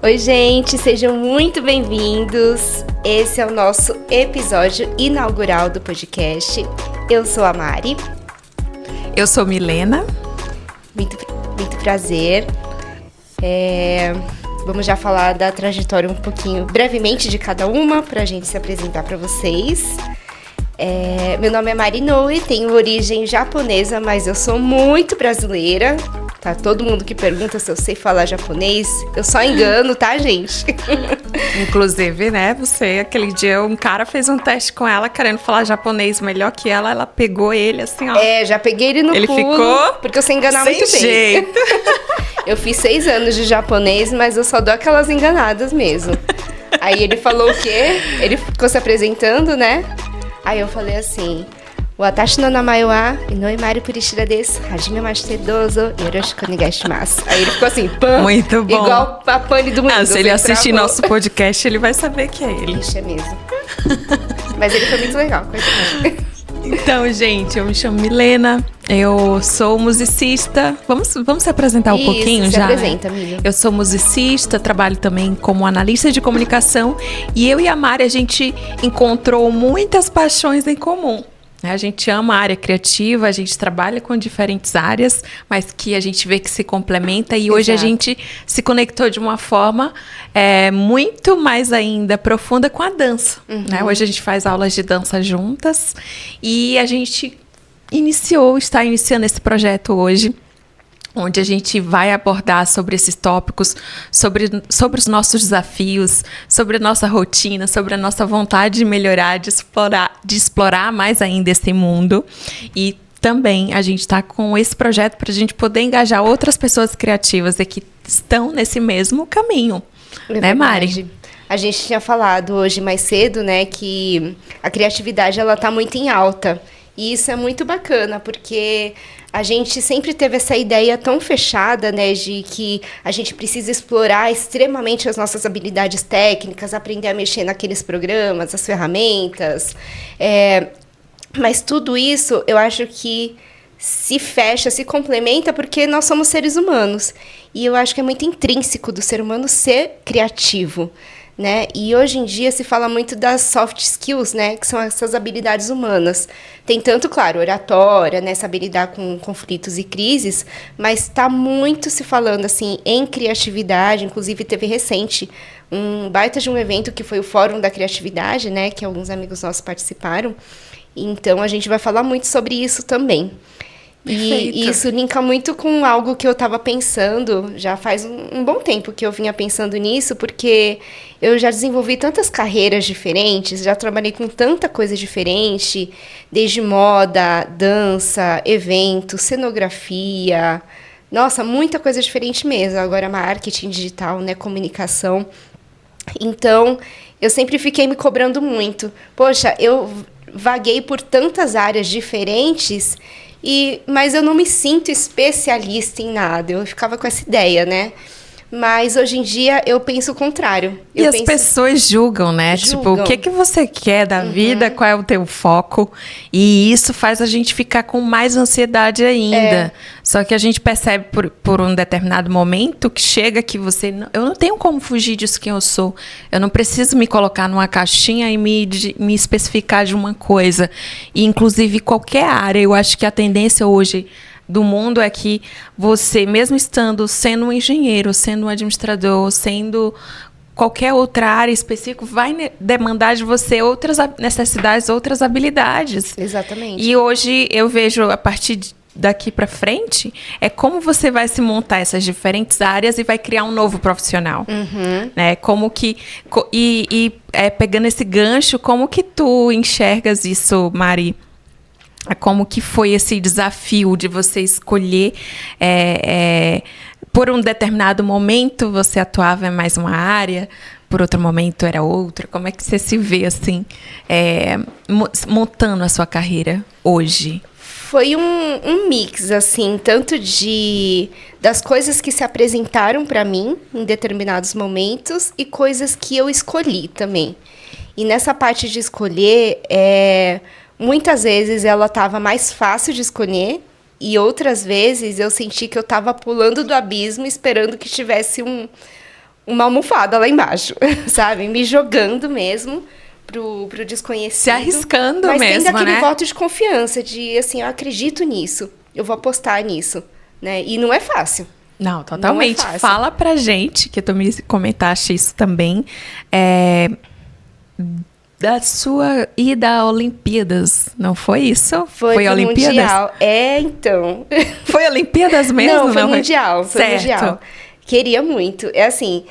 Oi, gente, sejam muito bem-vindos. Esse é o nosso episódio inaugural do podcast. Eu sou a Mari. Eu sou Milena. Muito prazer. Vamos já falar da trajetória um pouquinho, brevemente, de cada uma, para a gente se apresentar para vocês. Meu nome é Mari Noe, tenho origem japonesa, mas eu sou muito brasileira. Tá? Todo mundo que pergunta se eu sei falar japonês, eu só engano, tá, gente? Inclusive, né, aquele dia um cara fez um teste com ela querendo falar japonês melhor que ela pegou ele assim, ó. Já peguei ele no pulo. Ele ficou porque eu sei enganar muito bem. Jeito. Eu fiz 6 anos de japonês, mas eu só dou aquelas enganadas mesmo. Aí ele falou o quê? Ele ficou se apresentando, né? Aí eu falei assim: Watashi no namae wa Inoimari Purishira desu. Hajime mashite dozo yoroshiku onegaishimasu. Aí ele ficou assim, pã. Muito bom. Igual a pane do mundo. Se ele assistir nosso podcast, ele vai saber que é ele. Ixi, é mesmo. Mas ele foi muito legal. Então, gente, eu me chamo Milena, eu sou musicista. Vamos se apresentar um pouquinho já? Se apresenta, amiga. Eu sou musicista, trabalho também como analista de comunicação. E eu e a Mari, a gente encontrou muitas paixões em comum. A gente ama a área criativa, a gente trabalha com diferentes áreas, mas que a gente vê que se complementa. E hoje a gente se conectou de uma forma muito mais ainda profunda com a dança. Né? Hoje a gente faz aulas de dança juntas e a gente está iniciando esse projeto hoje, onde a gente vai abordar sobre esses tópicos, sobre os nossos desafios, sobre a nossa rotina, sobre a nossa vontade de melhorar, de explorar mais ainda esse mundo. E também a gente está com esse projeto para a gente poder engajar outras pessoas criativas e que estão nesse mesmo caminho. Né, Mari? A gente tinha falado hoje mais cedo, né, que a criatividade ela está muito em alta. E isso é muito bacana, porque a gente sempre teve essa ideia tão fechada, né, de que a gente precisa explorar extremamente as nossas habilidades técnicas, aprender a mexer naqueles programas, as ferramentas. Mas tudo isso, eu acho que se fecha, se complementa, porque nós somos seres humanos. E eu acho que é muito intrínseco do ser humano ser criativo. Né? E hoje em dia se fala muito das soft skills, né? Que são essas habilidades humanas. Tem tanto, claro, oratória, né? Saber lidar com conflitos e crises, mas está muito se falando assim em criatividade. Inclusive teve recente um baita de um evento que foi o Fórum da Criatividade, né? Que alguns amigos nossos participaram. Então a gente vai falar muito sobre isso também. E isso linka muito com algo que eu estava pensando, já faz um bom tempo que eu vinha pensando nisso, porque eu já desenvolvi tantas carreiras diferentes, já trabalhei com tanta coisa diferente, desde moda, dança, eventos, cenografia, nossa, muita coisa diferente mesmo, agora marketing digital, né, comunicação. Então, eu sempre fiquei me cobrando muito. Poxa, eu vaguei por tantas áreas diferentes, mas eu não me sinto especialista em nada. Eu ficava com essa ideia, né? Mas hoje em dia eu penso o contrário. As pessoas julgam, né? Tipo, o que você quer da vida? Qual é o teu foco? E isso faz a gente ficar com mais ansiedade ainda. Só que a gente percebe por um determinado momento que chega que eu não tenho como fugir disso que eu sou. Eu não preciso me colocar numa caixinha e me especificar de uma coisa. E, inclusive, qualquer área, eu acho que a tendência hoje do mundo é que você, mesmo sendo um engenheiro, sendo um administrador, sendo qualquer outra área específica, vai demandar de você outras necessidades, outras habilidades. Exatamente. E hoje eu vejo, a partir daqui para frente, como você vai se montar essas diferentes áreas e vai criar um novo profissional. Né? Como que... pegando esse gancho, como que tu enxergas isso, Mari? Como que foi esse desafio de você escolher, por um determinado momento você atuava em mais uma área, por outro momento era outra? Como é que você se vê assim, montando a sua carreira hoje? Foi um mix, assim, tanto das coisas que se apresentaram para mim em determinados momentos e coisas que eu escolhi também. E nessa parte de escolher, muitas vezes ela estava mais fácil de escolher e outras vezes eu senti que eu estava pulando do abismo esperando que tivesse uma almofada lá embaixo, sabe? Me jogando mesmo pro desconhecido. Se arriscando mas mesmo, tendo aquele né? voto de confiança, de assim, eu acredito nisso, eu vou apostar nisso, né? E não é fácil. Não, totalmente. Não é fácil. Fala pra gente, que tu me comentaste isso também, da sua ida a Olimpíadas, não foi isso? Foi pro Olimpíadas? Mundial. Então. Foi Olimpíadas mesmo? Não, foi Mundial. Foi certo. Mundial. Queria muito. É assim,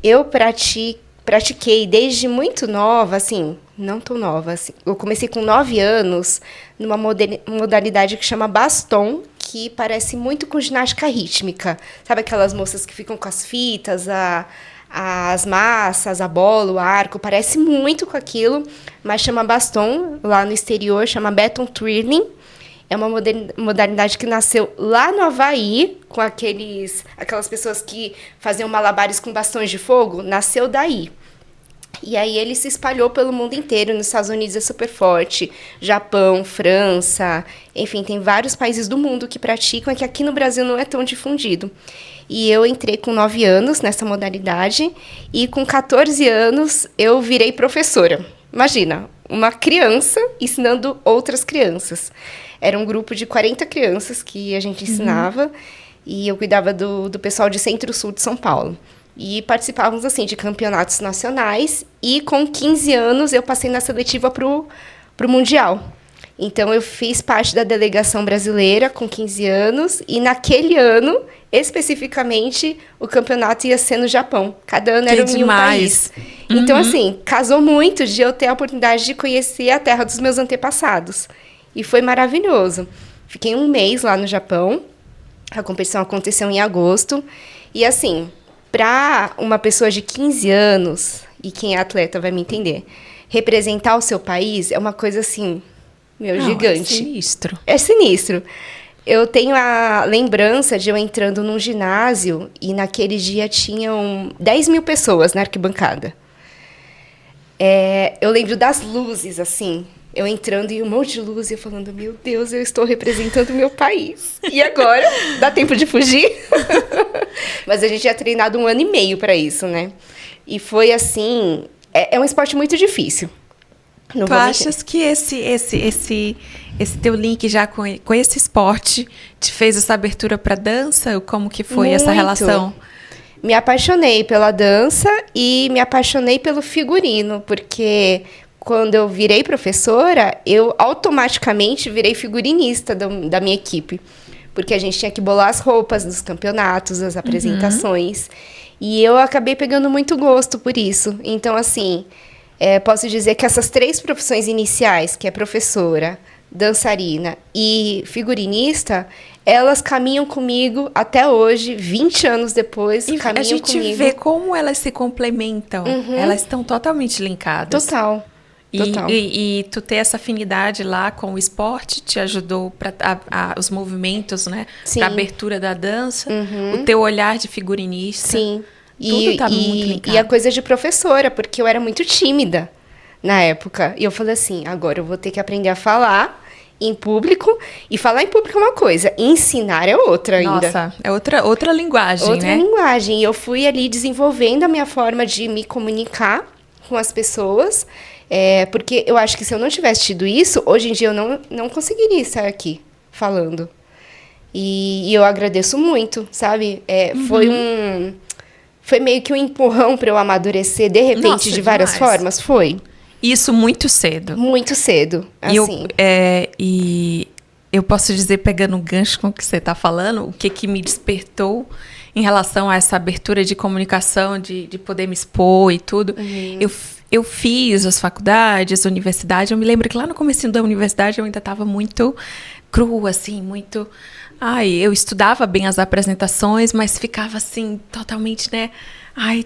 eu pratiquei desde muito nova, assim, não tão nova, assim. Eu comecei com 9 anos numa modalidade que chama baston, que parece muito com ginástica rítmica. Sabe aquelas moças que ficam com as fitas, as massas, a bola, o arco, parece muito com aquilo, mas chama baston, lá no exterior chama Beton Twirling. É uma modalidade que nasceu lá no Havaí, com aquelas pessoas que faziam malabares com bastões de fogo, nasceu daí. E aí ele se espalhou pelo mundo inteiro. Nos Estados Unidos é super forte, Japão, França, enfim, tem vários países do mundo que praticam, que aqui no Brasil não é tão difundido. E eu entrei com 9 anos nessa modalidade e com 14 anos eu virei professora. Imagina, uma criança ensinando outras crianças. Era um grupo de 40 crianças que a gente ensinava e eu cuidava do pessoal de Centro-Sul de São Paulo. E participávamos, assim, de campeonatos nacionais. E com 15 anos eu passei na seletiva pro Mundial. Então eu fiz parte da delegação brasileira com 15 anos. E naquele ano, especificamente, o campeonato ia ser no Japão. Cada ano era em um país. Então, assim, casou muito de eu ter a oportunidade de conhecer a terra dos meus antepassados. E foi maravilhoso. Fiquei um mês lá no Japão. A competição aconteceu em agosto. E, assim, para uma pessoa de 15 anos, e quem é atleta vai me entender, representar o seu país é uma coisa, assim, gigante. É sinistro. É sinistro. Eu tenho a lembrança de eu entrando num ginásio e naquele dia tinham 10 mil pessoas na arquibancada. Eu lembro das luzes, assim, eu entrando e um monte de luz e eu falando, meu Deus, eu estou representando o meu país. E agora? Dá tempo de fugir? Mas a gente tinha treinado 1 ano e meio para isso, né? E foi assim, é um esporte muito difícil. Não Tu achas que esse teu link já com esse esporte te fez essa abertura para dança? Como que foi essa relação? Me apaixonei pela dança e me apaixonei pelo figurino, porque quando eu virei professora, eu automaticamente virei figurinista da minha equipe. Porque a gente tinha que bolar as roupas dos campeonatos, as apresentações. E eu acabei pegando muito gosto por isso. Então, assim, posso dizer que essas 3 profissões iniciais, que é professora, dançarina e figurinista, elas caminham comigo até hoje, 20 anos depois, caminham comigo. A gente vê como elas se complementam. Elas estão totalmente linkadas. Total. E tu ter essa afinidade lá com o esporte te ajudou para os movimentos, né? Para a abertura da dança, o teu olhar de figurinista. Sim. Tudo tá muito linkado. E a coisa de professora, porque eu era muito tímida na época. E eu falei assim, agora eu vou ter que aprender a falar em público. E falar em público é uma coisa, ensinar é outra ainda. Nossa, é outra linguagem, né? Outra linguagem. E eu fui ali desenvolvendo a minha forma de me comunicar com as pessoas. Porque eu acho que se eu não tivesse tido isso, hoje em dia eu não conseguiria estar aqui falando. E eu agradeço muito, sabe? Foi meio que um empurrão para eu amadurecer, de repente, Nossa, de várias formas. Foi. Isso muito cedo. Muito cedo, assim. E eu posso dizer, pegando um gancho com o que você está falando, o que me despertou em relação a essa abertura de comunicação, de poder me expor e tudo. Eu fiz as faculdades, a universidade. Eu me lembro que lá no comecinho da universidade eu ainda estava muito crua, assim, muito... eu estudava bem as apresentações, mas ficava assim, totalmente, né?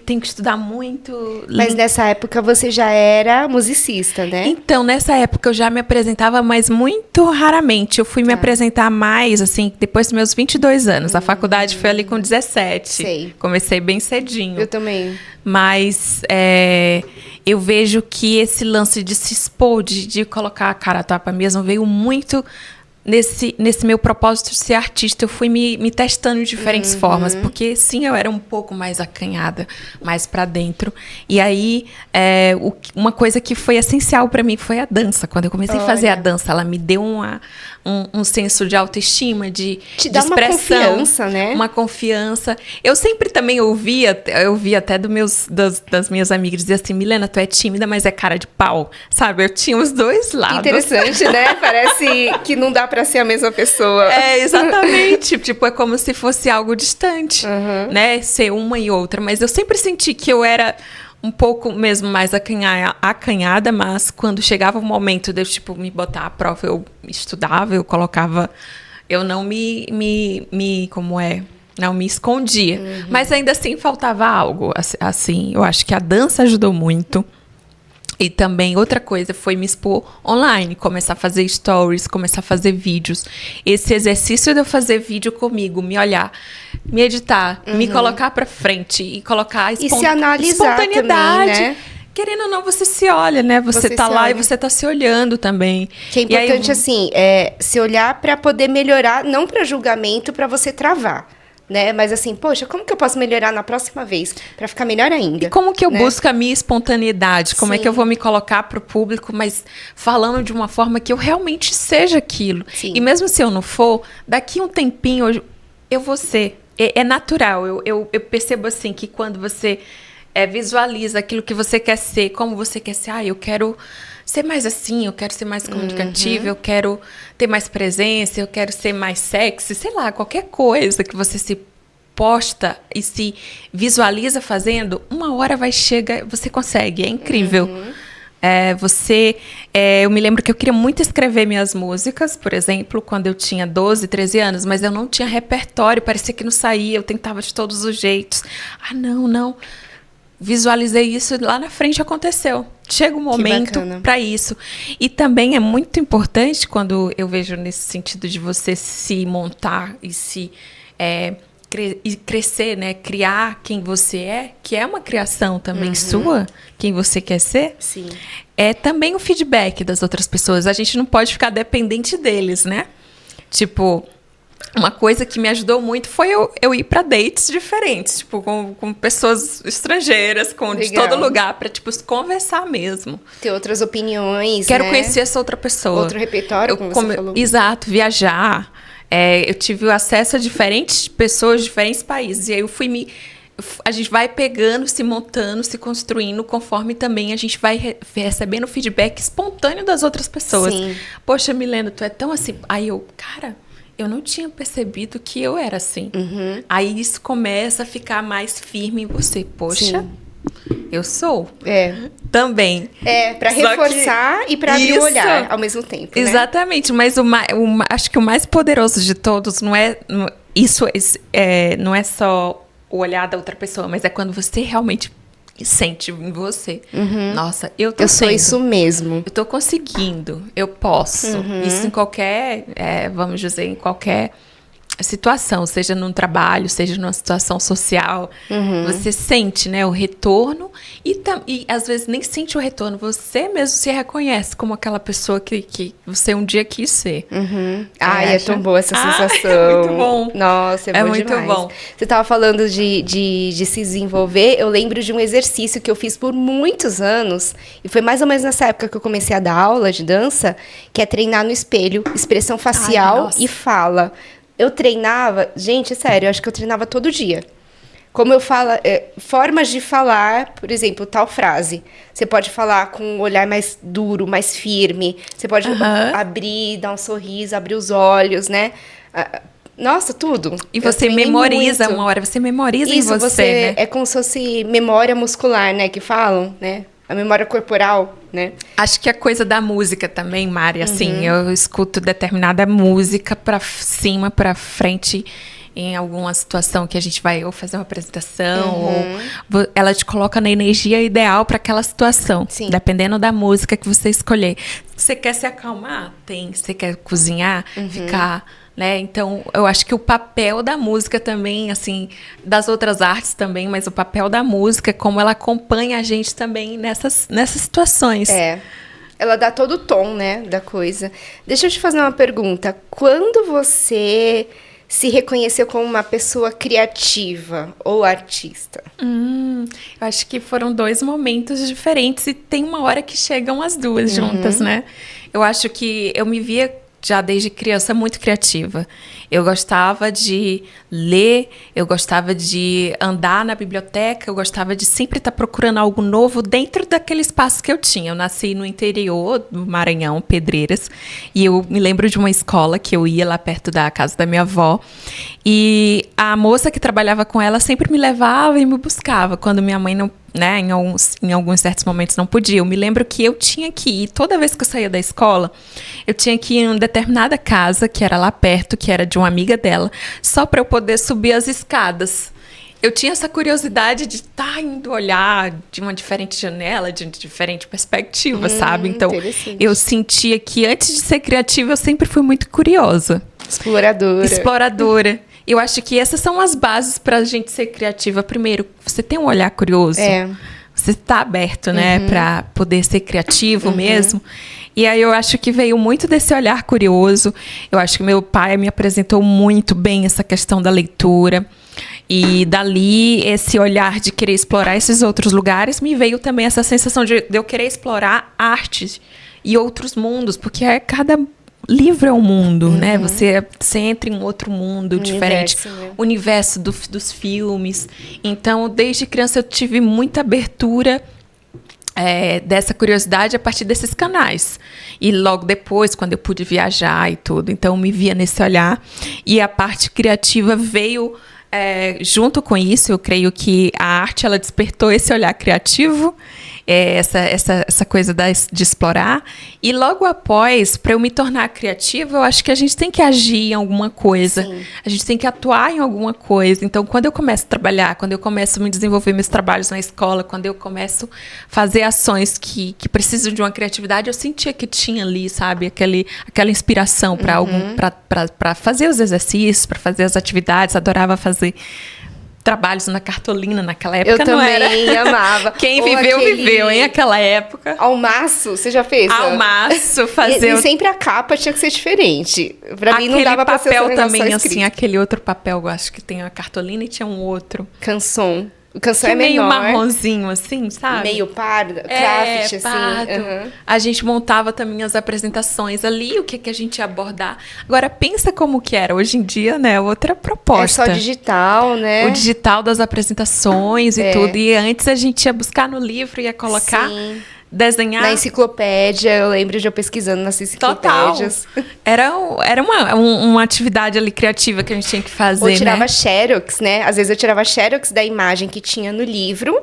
Tenho que estudar muito. Mas nessa época você já era musicista, né? Então, nessa época eu já me apresentava, mas muito raramente. Eu fui me apresentar mais, assim, depois dos meus 22 anos. A faculdade foi ali com 17. Sei. Comecei bem cedinho. Eu também. Mas eu vejo que esse lance de se expor, de colocar a cara a tapa mesmo, veio muito nesse meu propósito de ser artista, eu fui me testando de diferentes formas, porque sim, eu era um pouco mais acanhada, mais para dentro. E aí, uma coisa que foi essencial para mim foi a dança. Quando eu comecei a fazer a dança, ela me deu um senso de autoestima, de expressão, uma confiança, né? Uma confiança. Eu sempre também ouvia até das minhas amigas dizer assim, Milena, tu é tímida, mas é cara de pau, sabe? Eu tinha os dois lados. Que interessante, né? Parece que não dá pra ser a mesma pessoa. Exatamente. Tipo, é como se fosse algo distante, né? Ser uma e outra. Mas eu sempre senti que eu era um pouco mesmo mais acanhada, mas quando chegava o momento de eu, tipo, me botar à prova, eu estudava, eu colocava... Eu não não me escondia. Mas ainda assim faltava algo, assim. Eu acho que a dança ajudou muito. E também outra coisa foi me expor online, começar a fazer stories, começar a fazer vídeos. Esse exercício de eu fazer vídeo comigo, me olhar, me editar, me colocar pra frente e colocar e se analisar espontaneidade. Também, né? Querendo ou não, você se olha, né? Você tá lá e você tá se olhando também. Que é importante, assim, se olhar pra poder melhorar, não pra julgamento, pra você travar. Né? Mas assim, poxa, como que eu posso melhorar na próxima vez para ficar melhor ainda? E como que eu busco a minha espontaneidade? Como é que eu vou me colocar para o público, mas falando de uma forma que eu realmente seja aquilo? Sim. E mesmo se eu não for, daqui um tempinho eu vou ser. É natural. Eu percebo assim que quando você visualiza aquilo que você quer ser, como você quer ser, eu quero ser mais assim, eu quero ser mais comunicativa, eu quero ter mais presença, eu quero ser mais sexy, sei lá, qualquer coisa que você se posta e se visualiza fazendo, uma hora vai chegar, você consegue, é incrível. Eu me lembro que eu queria muito escrever minhas músicas, por exemplo, quando eu tinha 12, 13 anos, mas eu não tinha repertório, parecia que não saía, eu tentava de todos os jeitos. Não. Visualizei isso e lá na frente aconteceu. Chega um momento para isso. E também é muito importante quando eu vejo nesse sentido de você se montar e se crescer, né? Criar quem você é, que é uma criação também sua, quem você quer ser. Sim. É também o feedback das outras pessoas. A gente não pode ficar dependente deles, né? Tipo... Uma coisa que me ajudou muito foi eu ir para dates diferentes, tipo, com pessoas estrangeiras, de todo lugar, para tipo, conversar mesmo. Ter outras opiniões, Quero conhecer essa outra pessoa. Outro repertório, como você falou. Exato, viajar. Eu tive acesso a diferentes pessoas, diferentes países. E aí a gente vai pegando, se montando, se construindo, conforme também a gente vai recebendo feedback espontâneo das outras pessoas. Sim. Poxa, Milena, tu é tão assim... Aí eu não tinha percebido que eu era assim. Aí isso começa a ficar mais firme em você. Poxa, eu sou. Também. Para reforçar e para abrir o olhar ao mesmo tempo. Exatamente. Né? Mas acho que o mais poderoso de todos não é só o olhar da outra pessoa, mas é quando você realmente sente em você. Nossa, eu sou isso mesmo. Eu tô conseguindo, eu posso. Isso em qualquer, vamos dizer, em qualquer situação, seja num trabalho, seja numa situação social, você sente, né, o retorno e às vezes nem sente o retorno, você mesmo se reconhece como aquela pessoa que você um dia quis ser. É tão boa essa sensação. É muito bom. Nossa, é bom muito demais. Bom. Você estava falando de se desenvolver, eu lembro de um exercício que eu fiz por muitos anos, e foi mais ou menos nessa época que eu comecei a dar aula de dança, que é treinar no espelho, expressão facial e fala. Eu treinava, gente, sério, eu acho que eu treinava todo dia. Como eu falo, formas de falar, por exemplo, tal frase. Você pode falar com um olhar mais duro, mais firme. Você pode abrir, dar um sorriso, abrir os olhos, né? Nossa, tudo. E você memoriza muito. Uma hora, você memoriza isso, em você, né? É como se fosse memória muscular, né? Que falam, né? A memória corporal, né? Acho que a coisa da música também, Mari, assim, eu escuto determinada música pra cima, pra frente, em alguma situação que a gente vai ou fazer uma apresentação, ou ela te coloca na energia ideal para aquela situação, dependendo da música que você escolher. Você quer se acalmar? Tem. Você quer cozinhar? Ficar... Né? Então, eu acho que o papel da música também, assim, das outras artes também, mas o papel da música, como ela acompanha a gente também nessas situações. Ela dá todo o tom, né, da coisa. Deixa eu te fazer uma pergunta. Quando você se reconheceu como uma pessoa criativa ou artista? Eu acho que foram 2 momentos diferentes e tem uma hora que chegam as duas juntas, né? Eu acho que eu me via já desde criança muito criativa. Eu gostava de ler, eu gostava de andar na biblioteca, eu gostava de sempre estar procurando algo novo dentro daquele espaço que eu tinha. Eu nasci no interior do Maranhão, Pedreiras, e eu me lembro de uma escola que eu ia lá perto da casa da minha avó, e a moça que trabalhava com ela sempre me levava e me buscava quando minha mãe não, né, em alguns certos momentos não podia. Eu me lembro que eu tinha que ir, toda vez que eu saía da escola, eu tinha que ir em uma determinada casa, que era lá perto, que era de uma amiga dela, só para eu poder subir as escadas. Eu tinha essa curiosidade de estar indo olhar de uma diferente janela, de diferente perspectiva, sabe? Então, eu sentia que antes de ser criativa, eu sempre fui muito curiosa. Exploradora. Eu acho que essas são as bases para a gente ser criativa. Primeiro, você tem um olhar curioso. Você está aberto, né, para poder ser criativo mesmo. E aí eu acho que veio muito desse olhar curioso. Eu acho que meu pai me apresentou muito bem essa questão da leitura. E dali, esse olhar de querer explorar esses outros lugares, me veio também essa sensação de eu querer explorar artes e outros mundos, porque cada livro é um mundo, né? Você entra em um outro mundo diferente. O universo dos filmes. Então, desde criança, eu tive muita abertura dessa curiosidade a partir desses canais. E logo depois, quando eu pude viajar e tudo, então eu me via nesse olhar. E a parte criativa veio junto com isso. Eu creio que a arte, ela despertou esse olhar criativo, essa coisa de explorar. E logo após, para eu me tornar criativa, eu acho que a gente tem que agir em alguma coisa. Sim. A gente tem que atuar em alguma coisa. Então, quando eu começo a trabalhar, quando eu começo a me desenvolver meus trabalhos na escola, quando eu começo a fazer ações que precisam de uma criatividade, eu sentia que tinha ali, sabe, aquela inspiração para fazer os exercícios, para fazer as atividades. Adorava fazer trabalhos na cartolina naquela época. Eu também amava. Quem viveu, hein? Aquela época. Almaço, você já fez? Almaço, fazer... E sempre a capa tinha que ser diferente. Pra mim não dava pra ser papel também, assim, aquele outro papel, eu acho que tem a cartolina e tinha um outro. Canson. O canção é meio menor. marronzinho, assim, sabe? Meio pardo, craft, pardo. Assim. A gente montava também as apresentações ali, o que a gente ia abordar. Agora, pensa como que era. Hoje em dia, né, outra proposta. É só digital, né? O digital das apresentações e tudo. E antes a gente ia buscar no livro, ia colocar... Sim. Desenhar. Na enciclopédia, eu lembro de eu pesquisando nas enciclopédias. Total. Era uma atividade ali criativa que a gente tinha que fazer, Ou tirava xerox, né? Às vezes eu tirava xerox da imagem que tinha no livro.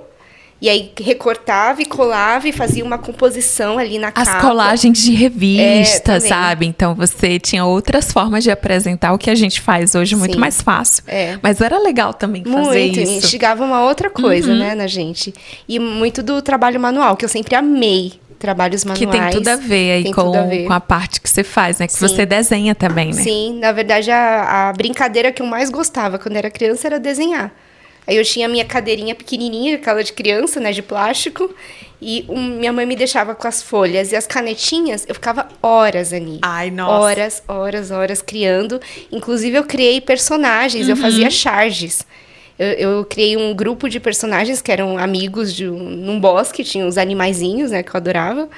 E aí recortava e colava e fazia uma composição ali na capa. As colagens de revista, sabe? Então você tinha outras formas de apresentar o que a gente faz hoje muito mais fácil. Mas era legal também fazer isso. Muito, instigava uma outra coisa, né, na gente. E muito do trabalho manual, que eu sempre amei. Trabalhos manuais. Que tem tudo a ver aí com a parte que você faz, né? Que você desenha também, né? Sim, na verdade a brincadeira que eu mais gostava quando era criança era desenhar. Aí eu tinha a minha cadeirinha pequenininha, aquela de criança, né, de plástico, e minha mãe me deixava com as folhas e as canetinhas, eu ficava horas ali. Ai, nossa. Horas criando. Inclusive eu criei personagens, eu fazia charges. Eu criei um grupo de personagens que eram amigos num bosque, tinha uns animaizinhos, né, que eu adorava.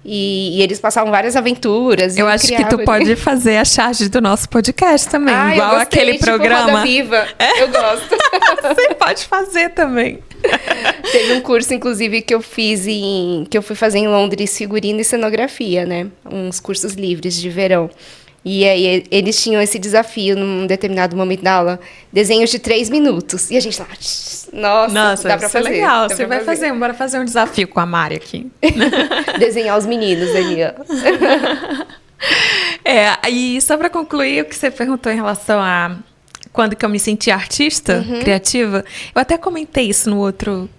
E eles passavam várias aventuras. Eu acho que tu pode fazer a charge do nosso podcast também. Igual aquele programa. Roda Viva. Eu gosto. Você pode fazer também. Teve um curso, inclusive, que eu fui fazer em Londres, figurino e cenografia, né? Uns cursos livres de verão. E aí eles tinham esse desafio num determinado momento da aula, desenhos de 3 minutos. E a gente lá, nossa, dá pra fazer. Legal, você vai fazer, bora fazer um desafio com a Mari aqui. Desenhar os meninos ali, ó. E só pra concluir o que você perguntou em relação a quando que eu me senti artista, criativa, eu até comentei isso no outro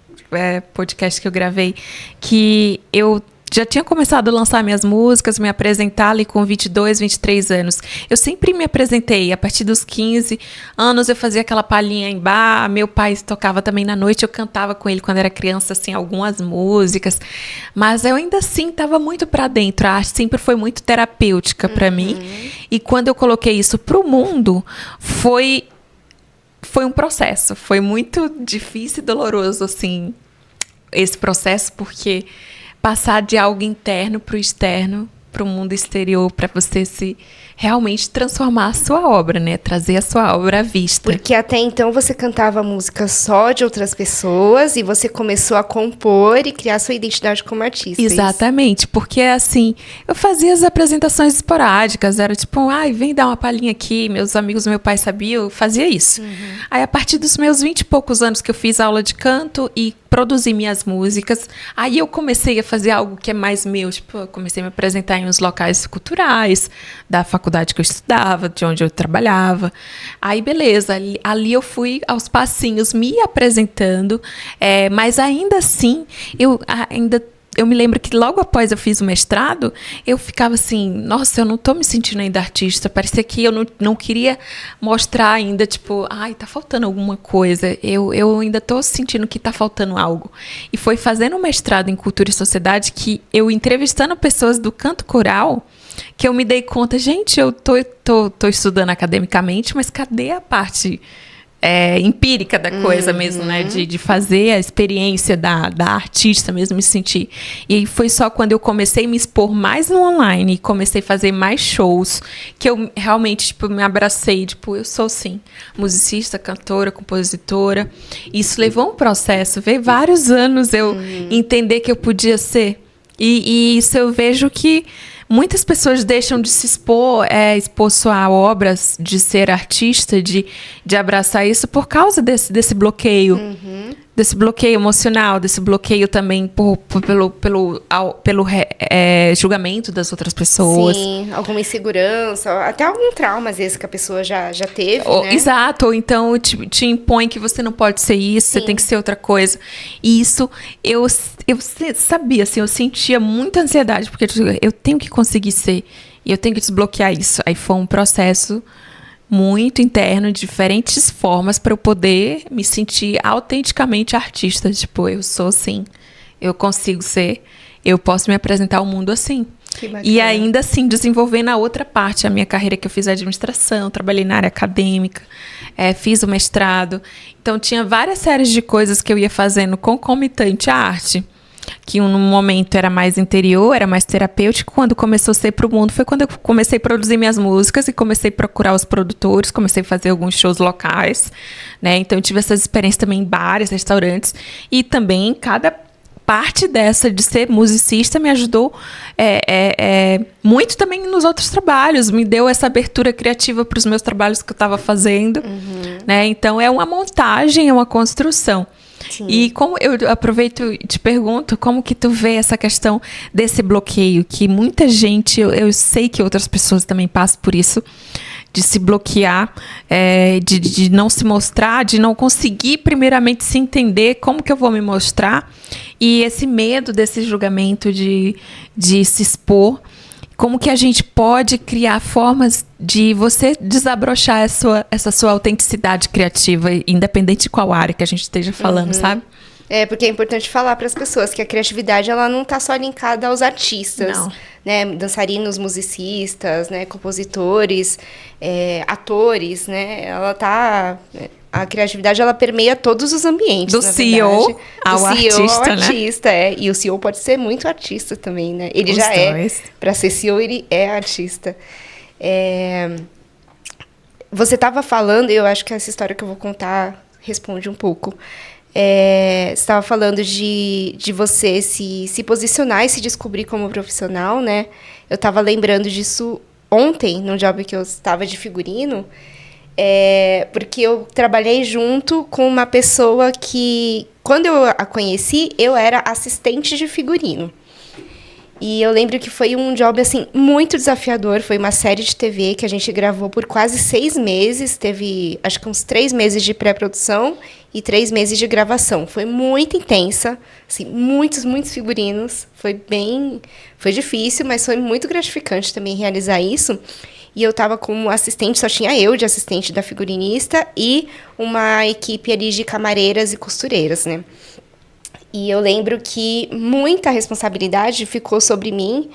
podcast que eu gravei, que eu já tinha começado a lançar minhas músicas, me apresentar ali com 22, 23 anos. Eu sempre me apresentei. A partir dos 15 anos eu fazia aquela palhinha em bar. Meu pai tocava também na noite, eu cantava com ele quando era criança, assim, algumas músicas. Mas eu ainda assim estava muito para dentro. A arte sempre foi muito terapêutica para mim. E quando eu coloquei isso para o mundo, foi um processo. Foi muito difícil e doloroso, assim, esse processo, porque passar de algo interno para o externo, para o mundo exterior, para você se realmente transformar a sua obra, né? Trazer a sua obra à vista. Porque até então você cantava música só de outras pessoas e você começou a compor e criar sua identidade como artista. Exatamente, porque assim, eu fazia as apresentações esporádicas, era tipo, ai, vem dar uma palhinha aqui, meus amigos do meu pai sabiam, eu fazia isso. Aí a partir dos meus 20 e poucos anos que eu fiz aula de canto e produzi minhas músicas, aí eu comecei a fazer algo que é mais meu, tipo, eu comecei a me apresentar em uns locais culturais, da faculdade que eu estudava, de onde eu trabalhava. Aí, beleza, ali eu fui aos passinhos me apresentando, mas ainda assim, eu me lembro que logo após eu fiz o mestrado, eu ficava assim, nossa, eu não tô me sentindo ainda artista. Parecia que eu não queria mostrar ainda, tipo, ai, tá faltando alguma coisa. Eu ainda tô sentindo que tá faltando algo. E foi fazendo um mestrado em Cultura e Sociedade que eu, entrevistando pessoas do canto coral, que eu me dei conta, gente, eu tô estudando academicamente, mas cadê a parte empírica da coisa mesmo, né? De fazer a experiência da artista mesmo, me sentir. E aí foi só quando eu comecei a me expor mais no online e comecei a fazer mais shows que eu realmente, tipo, me abracei. Tipo, eu sou, sim, musicista, cantora, compositora. Isso levou um processo, veio vários anos eu entender que eu podia ser. E isso eu vejo que muitas pessoas deixam de se expor sua obra, de ser artista, de abraçar isso por causa desse bloqueio. Desse bloqueio emocional, desse bloqueio também pelo julgamento das outras pessoas. Sim, alguma insegurança, até algum trauma, às vezes, que a pessoa já teve, né? Exato, ou então te impõe que você não pode ser isso, você tem que ser outra coisa. E isso, eu sabia, assim, eu sentia muita ansiedade, porque eu tenho que conseguir ser, e eu tenho que desbloquear isso. Aí foi um processo muito interno, de diferentes formas, para eu poder me sentir autenticamente artista. Tipo, eu sou assim, eu consigo ser, eu posso me apresentar ao mundo assim. E ainda assim, desenvolvendo a outra parte, a minha carreira, que eu fiz administração, trabalhei na área acadêmica, fiz o mestrado. Então, tinha várias séries de coisas que eu ia fazendo concomitante à arte, que no momento era mais interior, era mais terapêutico. Quando começou a ser para o mundo, foi quando eu comecei a produzir minhas músicas e comecei a procurar os produtores, comecei a fazer alguns shows locais, né? Então, eu tive essas experiências também em bares, restaurantes, e também cada parte dessa de ser musicista me ajudou muito também nos outros trabalhos, me deu essa abertura criativa para os meus trabalhos que eu estava fazendo, né? Então, é uma montagem, é uma construção. Sim. E como eu aproveito e te pergunto, como que tu vê essa questão desse bloqueio, que muita gente, eu sei que outras pessoas também passam por isso, de se bloquear, de não se mostrar, de não conseguir primeiramente se entender como que eu vou me mostrar, e esse medo desse julgamento de se expor. Como que a gente pode criar formas de você desabrochar essa sua autenticidade criativa, independente de qual área que a gente esteja falando, sabe? Porque é importante falar para as pessoas que a criatividade, ela não está só linkada aos artistas, não, né? Dançarinos, musicistas, né? Compositores, atores, né? A criatividade, ela permeia todos os ambientes, do CEO ao artista, né? E o CEO pode ser muito artista também, né? Ele já para ser CEO, ele é artista. Você estava falando, eu acho que essa história que eu vou contar responde um pouco. Você estava falando de você se posicionar e se descobrir como profissional, né? Eu estava lembrando disso ontem, num job que eu estava de figurino, porque eu trabalhei junto com uma pessoa que, quando eu a conheci, eu era assistente de figurino. E eu lembro que foi um job, assim, muito desafiador. Foi uma série de TV que a gente gravou por quase 6 meses. Teve, acho que uns 3 meses de pré-produção e 3 meses de gravação. Foi muito intensa, assim, muitos figurinos. Foi difícil, mas foi muito gratificante também realizar isso. E eu estava como assistente, só tinha eu de assistente da figurinista e uma equipe ali de camareiras e costureiras, né? E eu lembro que muita responsabilidade ficou sobre mim.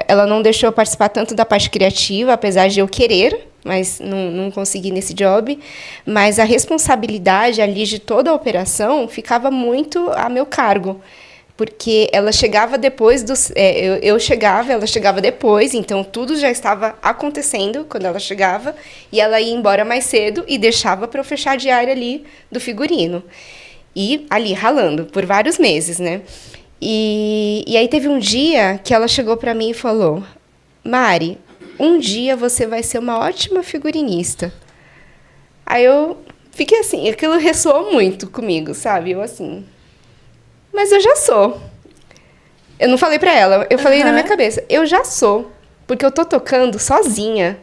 Ela não deixou eu participar tanto da parte criativa, apesar de eu querer, mas não consegui nesse job. Mas a responsabilidade ali de toda a operação ficava muito a meu cargo. Porque ela chegava depois eu chegava, ela chegava depois, então tudo já estava acontecendo quando ela chegava, e ela ia embora mais cedo e deixava para eu fechar a diária ali do figurino. E ali, ralando, por vários meses, né? E aí teve um dia que ela chegou para mim e falou: Mari, um dia você vai ser uma ótima figurinista. Aí eu fiquei assim, aquilo ressoou muito comigo, sabe? Eu assim, mas eu já sou. Eu não falei pra ela, eu falei na minha cabeça, eu já sou, porque eu tô tocando sozinha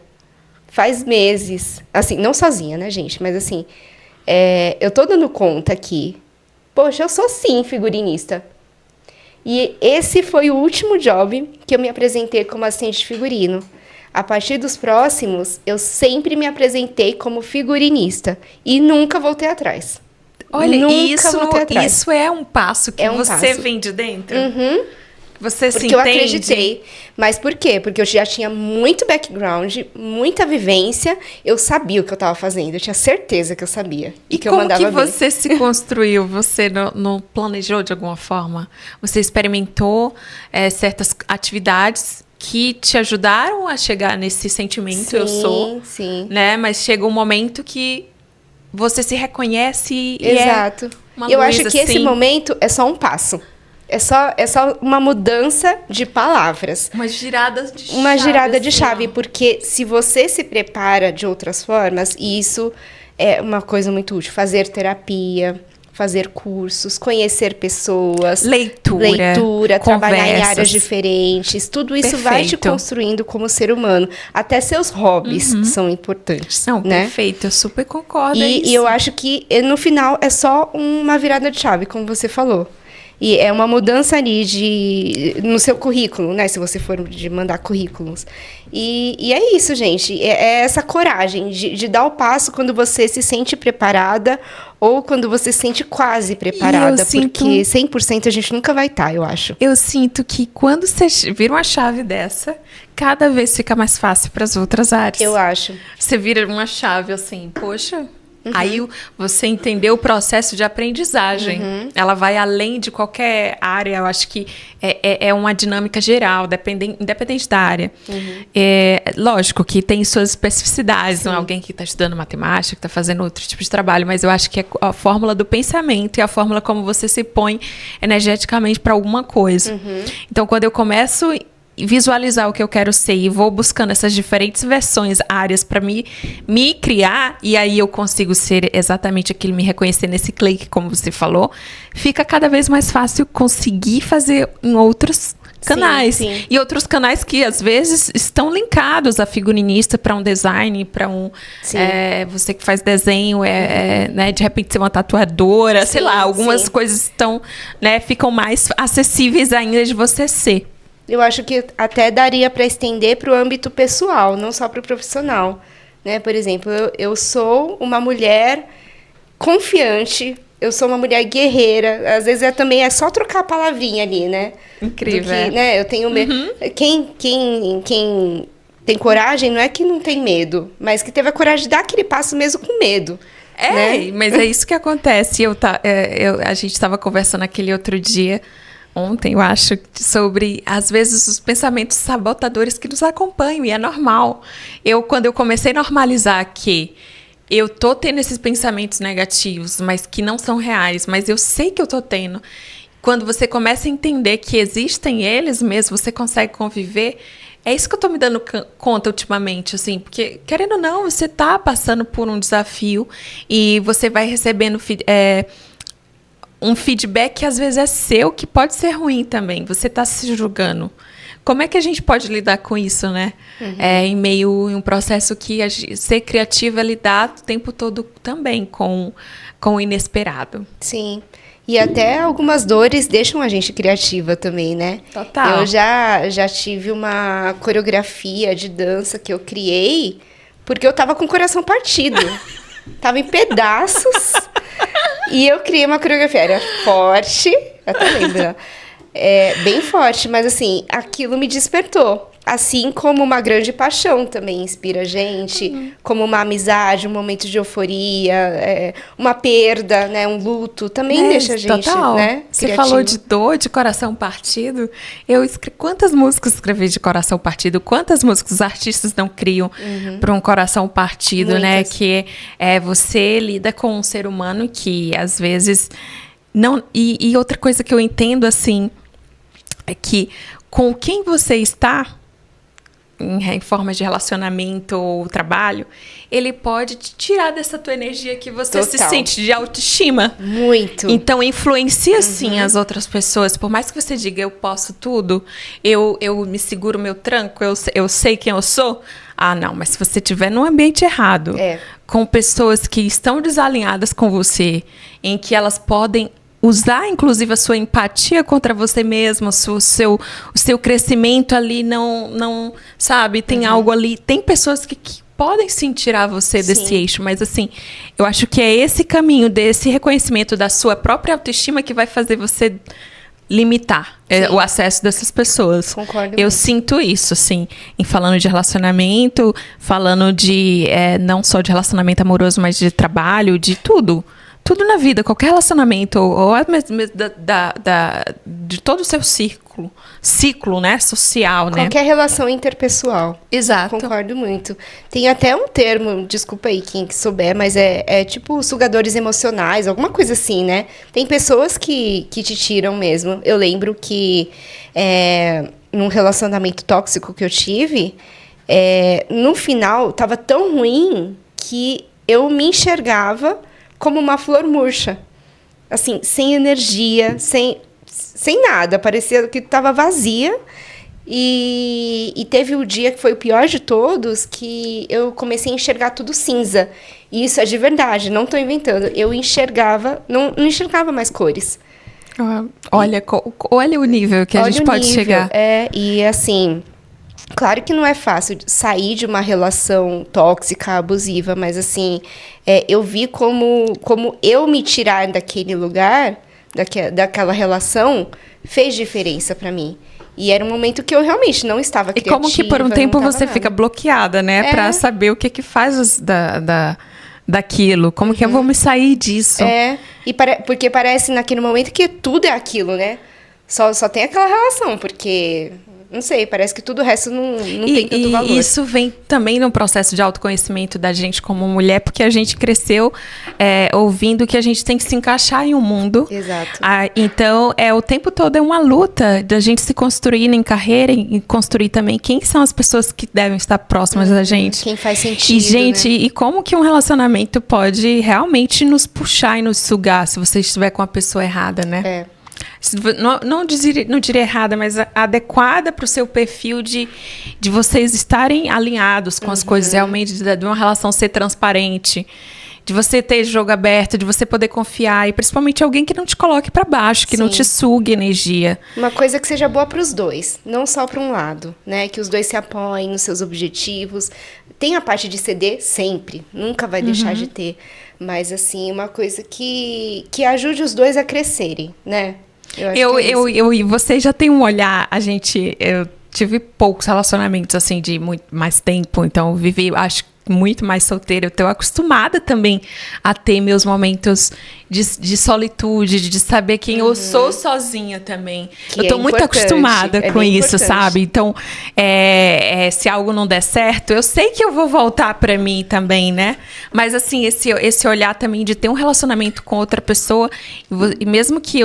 faz meses. Assim, não sozinha, né, gente? Mas assim, eu tô dando conta aqui. Poxa, eu sou sim figurinista. E esse foi o último job que eu me apresentei como assistente de figurino. A partir dos próximos, eu sempre me apresentei como figurinista. E nunca voltei atrás. Olha, isso é um passo que você vem de dentro? Uhum. Você se entende? Porque eu acreditei. Mas por quê? Porque eu já tinha muito background, muita vivência. Eu sabia o que eu estava fazendo. Eu tinha certeza que eu sabia. E que eu mandava bem. Como que você se construiu? Você não planejou de alguma forma? Você experimentou certas atividades que te ajudaram a chegar nesse sentimento? Sim, eu sou. Sim. Né? Mas chega um momento que você se reconhece. Exato. E eu acho que esse momento é só um passo. É só uma mudança de palavras. Uma girada de chave. Uma girada de chave, porque se você se prepara de outras formas, e isso é uma coisa muito útil, fazer terapia, fazer cursos, conhecer pessoas. Leitura, trabalhar em áreas diferentes. Tudo isso vai te construindo como ser humano. Até seus hobbies são importantes. Não, né? Perfeito, eu super concordo. E eu acho que no final é só uma virada de chave, como você falou. E é uma mudança ali no seu currículo, né? Se você for de mandar currículos. E é isso, gente. É essa coragem de dar o passo quando você se sente preparada ou quando você se sente quase preparada. Porque 100% a gente nunca vai estar, eu acho. Eu sinto que quando você vira uma chave dessa, cada vez fica mais fácil para as outras áreas. Eu acho. Você vira uma chave assim, poxa... Aí você entendeu o processo de aprendizagem. Ela vai além de qualquer área. Eu acho que é uma dinâmica geral, independente da área. Lógico que tem suas especificidades. Não é alguém que está estudando matemática, que está fazendo outro tipo de trabalho. Mas eu acho que é a fórmula do pensamento e a fórmula como você se põe energeticamente para alguma coisa. Então, quando eu começo visualizar o que eu quero ser e vou buscando essas diferentes versões, áreas para me criar, e aí eu consigo ser exatamente aquilo, me reconhecer nesse clique, como você falou, fica cada vez mais fácil conseguir fazer em outros canais. Sim. E outros canais que às vezes estão linkados a figurinista para um design, para você que faz desenho, né, de repente ser uma tatuadora, sei lá, algumas coisas estão, né, ficam mais acessíveis ainda de você ser. Eu acho que até daria para estender para o âmbito pessoal, não só para o profissional. Né? Por exemplo, eu sou uma mulher confiante, eu sou uma mulher guerreira. Às vezes também é só trocar a palavrinha ali, né? Incrível. Né? Eu tenho medo. Quem tem coragem não é que não tem medo, mas que teve a coragem de dar aquele passo mesmo com medo. Né? Mas é isso que acontece. A gente estava conversando aquele outro dia, ontem, eu acho, sobre, às vezes, os pensamentos sabotadores que nos acompanham, e é normal. Quando eu comecei a normalizar que eu tô tendo esses pensamentos negativos, mas que não são reais, mas eu sei que eu tô tendo. Quando você começa a entender que existem eles mesmo, você consegue conviver. É isso que eu tô me dando conta ultimamente, assim, porque, querendo ou não, você tá passando por um desafio e você vai recebendo um feedback que às vezes é seu, que pode ser ruim também. Você está se julgando. Como é que a gente pode lidar com isso, né? Em meio a um processo que ser criativa é lidar o tempo todo também com o inesperado. Sim. E até algumas dores deixam a gente criativa também, né? Total. Eu já tive uma coreografia de dança que eu criei porque eu tava com o coração partido. Tava em pedaços. E eu criei uma coreografia. Era forte, eu até lembro. Bem forte, mas assim, aquilo me despertou. Assim como uma grande paixão também inspira a gente, como uma amizade, um momento de euforia, uma perda, né, um luto, também deixa a gente, total. Né, Você criativo. falou de dor, de coração partido. Quantas músicas escrevi de coração partido? Quantas músicas os artistas não criam para um coração partido, Muitas. né? Que você lida com um ser humano que às vezes não. E outra coisa que eu entendo assim é que com quem você está em forma de relacionamento ou trabalho, ele pode te tirar dessa tua energia que você se sente de autoestima. Muito. Então, influencia, sim, as outras pessoas. Por mais que você diga, eu posso tudo, eu me seguro meu tranco, eu sei quem eu sou. Ah, não, mas se você estiver num ambiente errado, com pessoas que estão desalinhadas com você, em que elas podem usar, inclusive, a sua empatia contra você mesmo, o seu crescimento ali não sabe, tem algo ali. Tem pessoas que podem sim tirar você desse eixo, mas assim, eu acho que é esse caminho desse reconhecimento da sua própria autoestima que vai fazer você limitar o acesso dessas pessoas. Concordo Eu muito. sinto isso, assim, em falando de relacionamento, falando de não só de relacionamento amoroso, mas de trabalho, de tudo. Tudo na vida, qualquer relacionamento, ou mesmo de todo o seu ciclo, né, social, né? Qualquer relação interpessoal. Exato. Concordo muito. Tem até um termo, desculpa aí quem souber, mas é tipo sugadores emocionais, alguma coisa assim, né? Tem pessoas que te tiram mesmo. Eu lembro que num relacionamento tóxico que eu tive, no final, tava tão ruim que eu me enxergava como uma flor murcha. Assim, sem energia, sem nada. Parecia que estava vazia. E teve o dia que foi o pior de todos, que eu comecei a enxergar tudo cinza. E isso é de verdade, não estou inventando. Eu enxergava, não enxergava mais cores. Olha o nível que a gente pode chegar. E assim, claro que não é fácil sair de uma relação tóxica, abusiva, mas assim, eu vi como eu me tirar daquele lugar, daquela relação, fez diferença para mim. E era um momento que eu realmente não estava criativa. E como que por um tempo você fica bloqueada, né? Para saber o que faz daquilo. Como que eu vou me sair disso? Porque parece naquele momento que tudo é aquilo, né? Só tem aquela relação, porque... Não sei, parece que tudo o resto não tem tanto valor. E isso vem também no processo de autoconhecimento da gente como mulher, porque a gente cresceu ouvindo que a gente tem que se encaixar em um mundo. Exato. Então, o tempo todo é uma luta da gente se construir em carreira e construir também quem são as pessoas que devem estar próximas da gente. Quem faz sentido, E, gente, né? E como que um relacionamento pode realmente nos puxar e nos sugar se você estiver com a pessoa errada, né? Não diria errada, mas adequada para o seu perfil de vocês estarem alinhados com as coisas realmente, de uma relação ser transparente, de você ter jogo aberto, de você poder confiar, e principalmente alguém que não te coloque para baixo, que não te sugue energia. Uma coisa que seja boa para os dois, não só para um lado, né? Que os dois se apoiem nos seus objetivos. Tem a parte de ceder sempre, nunca vai deixar de ter, mas assim, uma coisa que ajude os dois a crescerem, né? E você já tem um olhar, eu tive poucos relacionamentos, assim, de muito mais tempo, então eu vivi, acho, muito mais solteira, eu estou acostumada também a ter meus momentos de solitude, de saber quem eu sou sozinha também. Eu estou muito acostumada com isso, sabe? Então, se algo não der certo, eu sei que eu vou voltar para mim também, né? Mas, assim, esse olhar também de ter um relacionamento com outra pessoa, e mesmo que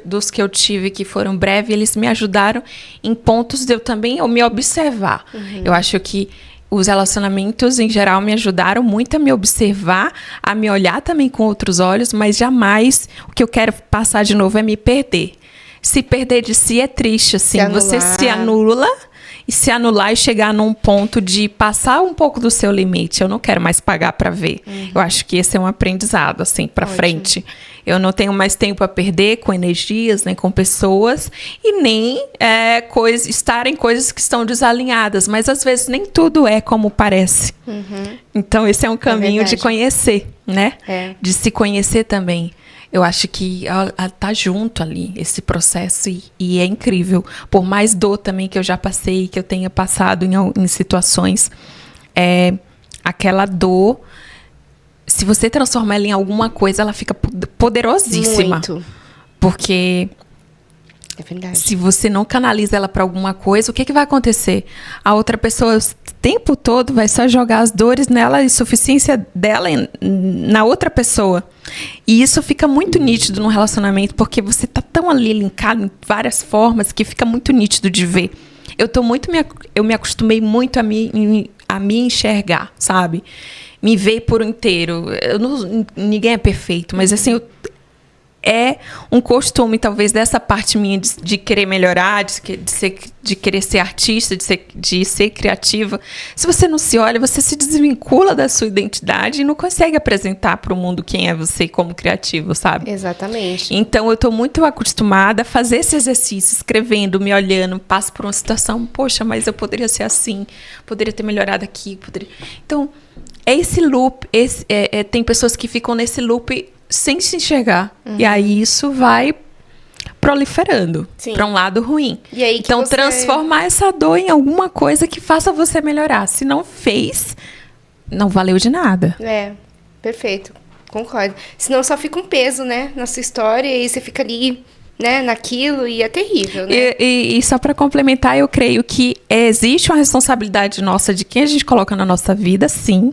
dos que eu tive que foram breves, eles me ajudaram em pontos de eu também me observar. Eu acho que os relacionamentos, em geral, me ajudaram muito a me observar, a me olhar também com outros olhos, mas jamais o que eu quero passar de novo é me perder. Se perder de si é triste, assim. Você se anula e se anular e chegar num ponto de passar um pouco do seu limite. Eu não quero mais pagar para ver. Eu acho que esse é um aprendizado, assim, para frente. Eu não tenho mais tempo a perder com energias, nem com pessoas, e nem estar em coisas que estão desalinhadas. Mas, às vezes, nem tudo é como parece. Então, esse é um caminho de conhecer, né? De se conhecer também. Eu acho que tá junto ali, esse processo, e é incrível. Por mais dor também que eu já passei, que eu tenha passado em situações, aquela dor, se você transformar ela em alguma coisa, ela fica poderosíssima. Muito. Porque é verdade. Se você não canaliza ela para alguma coisa, o que vai acontecer? A outra pessoa o tempo todo vai só jogar as dores nela e suficiência dela na outra pessoa. E isso fica muito nítido no relacionamento, porque você tá tão ali linkado em várias formas que fica muito nítido de ver. Eu me acostumei muito a me enxergar, sabe? Me ver por inteiro. Ninguém é perfeito, mas assim, é um costume, talvez, dessa parte minha de querer melhorar, de querer ser artista, de ser criativa. Se você não se olha, você se desvincula da sua identidade e não consegue apresentar para o mundo quem é você como criativo, sabe? Exatamente. Então, eu estou muito acostumada a fazer esse exercício, escrevendo, me olhando, passo por uma situação, poxa, mas eu poderia ser assim, poderia ter melhorado aqui, poderia... Então, é esse loop, tem pessoas que ficam nesse loop sem se enxergar. E aí isso vai proliferando para um lado ruim. E aí então, transformar essa dor em alguma coisa que faça você melhorar. Se não fez, não valeu de nada. Perfeito. Concordo. Senão só fica um peso, né, na sua história, e você fica ali, né, naquilo, e é terrível, né? E só para complementar, eu creio que existe uma responsabilidade nossa de quem a gente coloca na nossa vida, sim,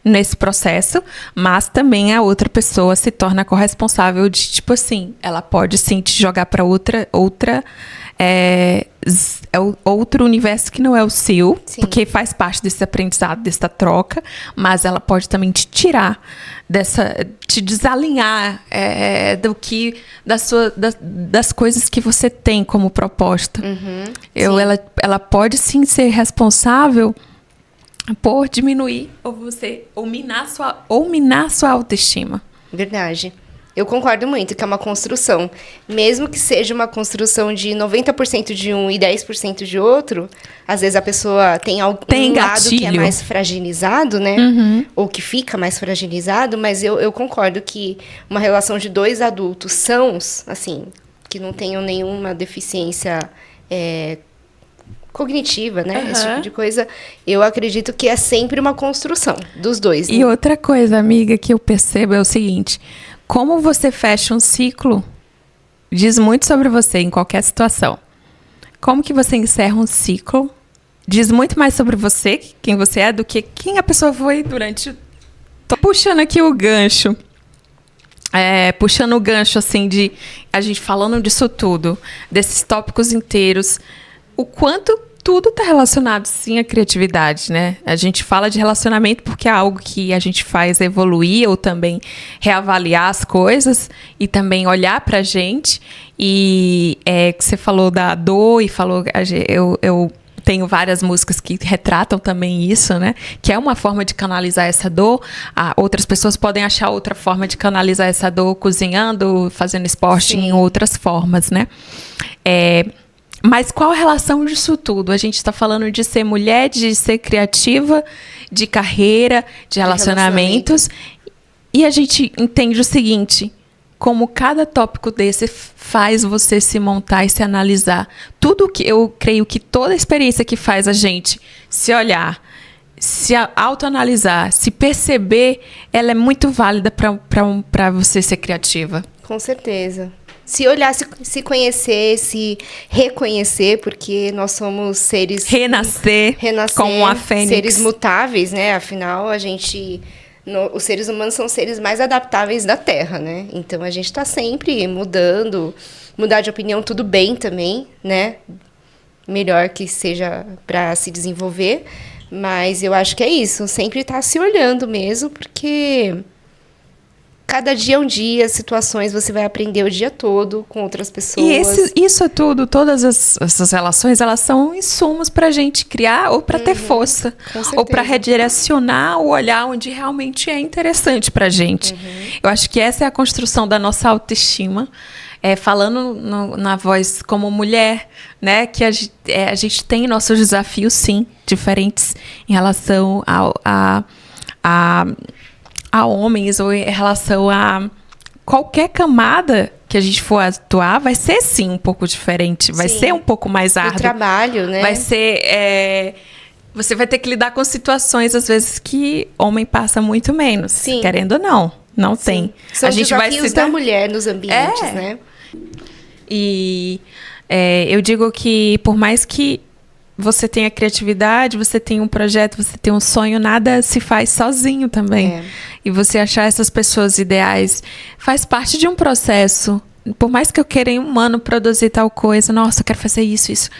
nesse processo, mas também a outra pessoa se torna corresponsável de, tipo assim, ela pode sim te jogar para outro universo que não é o seu, porque faz parte desse aprendizado, dessa troca, mas ela pode também te tirar te desalinhar das coisas que você tem como proposta. Ela pode sim ser responsável por diminuir ou minar sua autoestima. Verdade. Eu concordo muito que é uma construção. Mesmo que seja uma construção de 90% de um e 10% de outro, às vezes a pessoa tem um lado que é mais fragilizado, né? Ou que fica mais fragilizado, mas eu concordo que uma relação de dois adultos sãos, assim, que não tenham nenhuma deficiência cognitiva, né? Esse tipo de coisa, eu acredito que é sempre uma construção dos dois. E outra coisa, amiga, que eu percebo é o seguinte: como você fecha um ciclo diz muito sobre você em qualquer situação. Como que você encerra um ciclo diz muito mais sobre você, quem você é, do que quem a pessoa foi durante... Tô puxando aqui o gancho. Puxando o gancho, assim, de a gente falando disso tudo, desses tópicos inteiros, o quanto tudo está relacionado, sim, à criatividade, né? A gente fala de relacionamento porque é algo que a gente faz evoluir ou também reavaliar as coisas e também olhar para a gente. E que você falou da dor e falou... Eu tenho várias músicas que retratam também isso, né? Que é uma forma de canalizar essa dor. Outras pessoas podem achar outra forma de canalizar essa dor cozinhando, fazendo esporte, em outras formas, né? Mas qual a relação disso tudo? A gente está falando de ser mulher, de ser criativa, de carreira, de relacionamentos. E a gente entende o seguinte: como cada tópico desse faz você se montar e se analisar. Tudo que eu creio que toda experiência que faz a gente se olhar, se autoanalisar, se perceber, ela é muito válida para você ser criativa. Com certeza. Se olhar, se conhecer, se reconhecer, porque nós somos seres... Renascer como a fênix. Seres mutáveis, né? Afinal, os seres humanos são os seres mais adaptáveis da Terra, né? Então, a gente está sempre mudando. Mudar de opinião, tudo bem também, né? Melhor que seja para se desenvolver. Mas eu acho que é isso, sempre estar se olhando mesmo, porque cada dia é um dia, situações você vai aprender o dia todo com outras pessoas. E isso é tudo, todas essas relações, elas são insumos para a gente criar ou para ter força, ou para redirecionar o olhar onde realmente é interessante para a gente. Eu acho que essa é a construção da nossa autoestima. Falando na voz como mulher, né, que a gente tem nossos desafios, sim, diferentes em relação a homens ou em relação a qualquer camada que a gente for atuar, vai ser, sim, um pouco diferente, vai ser um pouco mais árduo. O trabalho, né? Vai ser... você vai ter que lidar com situações, às vezes, que homem passa muito menos, sim. Querendo ou não. Não sim. Tem. São a gente desafios da mulher nos ambientes, né? E eu digo que por mais que você tenha criatividade, você tenha um projeto, você tenha um sonho, nada se faz sozinho também. E você achar essas pessoas ideais faz parte de um processo. Por mais que eu queira em um ano produzir tal coisa, nossa, eu quero fazer isso.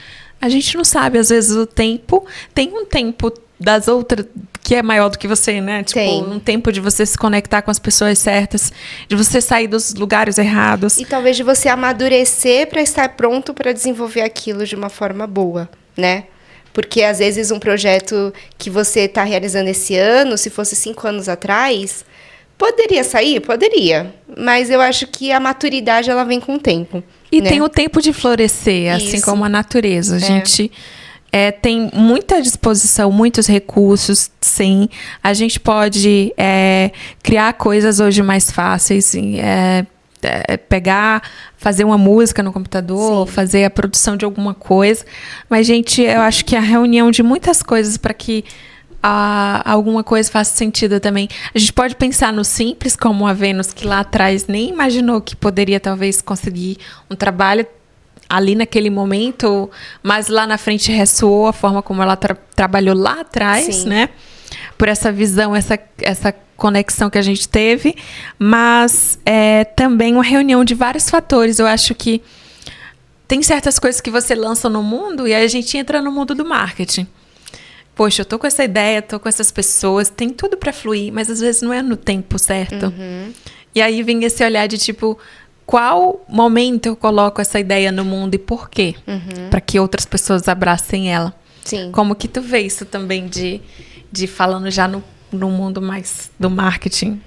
A gente não sabe, às vezes, o tempo. Tem um tempo das outras que é maior do que você, né? Tipo, um tempo de você se conectar com as pessoas certas, de você sair dos lugares errados. E talvez de você amadurecer para estar pronto para desenvolver aquilo de uma forma boa, né? Porque, às vezes, um projeto que você está realizando esse ano, se fosse 5 anos atrás, poderia sair? Poderia. Mas eu acho que a maturidade, ela vem com o tempo. E tem o tempo de florescer, assim como a natureza. A gente tem muita disposição, muitos recursos, sim. A gente pode criar coisas hoje mais fáceis, pegar, fazer uma música no computador, fazer a produção de alguma coisa. Mas, gente, eu acho que a reunião de muitas coisas para que alguma coisa faça sentido também. A gente pode pensar no simples, como a Vênus, que lá atrás nem imaginou que poderia talvez conseguir um trabalho ali naquele momento, mas lá na frente ressoou a forma como ela trabalhou lá atrás, né? Por essa visão, essa conexão que a gente teve, mas também uma reunião de vários fatores. Eu acho que tem certas coisas que você lança no mundo e aí a gente entra no mundo do marketing. Poxa, eu tô com essa ideia, tô com essas pessoas, tem tudo para fluir, mas às vezes não é no tempo certo. E aí vem esse olhar de tipo, qual momento eu coloco essa ideia no mundo e por quê? Para que outras pessoas abracem ela. Sim. Como que tu vê isso também de falando já no mundo mais do marketing?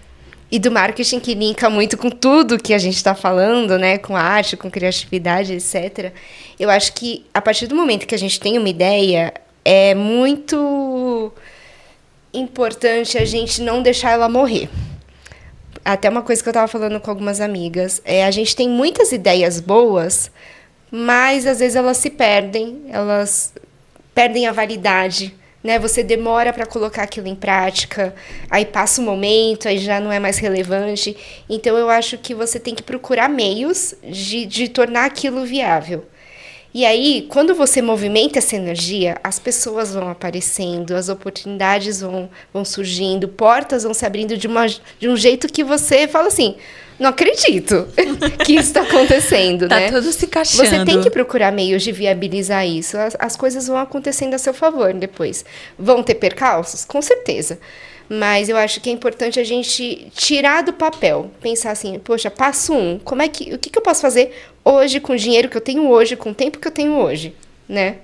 E do marketing que linka muito com tudo que a gente está falando, né? Com arte, com criatividade, etc. Eu acho que a partir do momento que a gente tem uma ideia, é muito importante a gente não deixar ela morrer. Até uma coisa que eu estava falando com algumas amigas. A gente tem muitas ideias boas, mas às vezes elas perdem a validade, né? Você demora para colocar aquilo em prática, aí passa um momento, aí já não é mais relevante. Então, eu acho que você tem que procurar meios de tornar aquilo viável. E aí, quando você movimenta essa energia, as pessoas vão aparecendo, as oportunidades vão surgindo, portas vão se abrindo de um jeito que você fala assim, não acredito que isso está acontecendo, né? Tá tudo se encaixando. Você tem que procurar meios de viabilizar isso. As coisas vão acontecendo a seu favor depois. Vão ter percalços? Com certeza. Mas eu acho que é importante a gente tirar do papel, pensar assim, poxa, passo 1, o que eu posso fazer hoje com o dinheiro que eu tenho hoje, com o tempo que eu tenho hoje, né?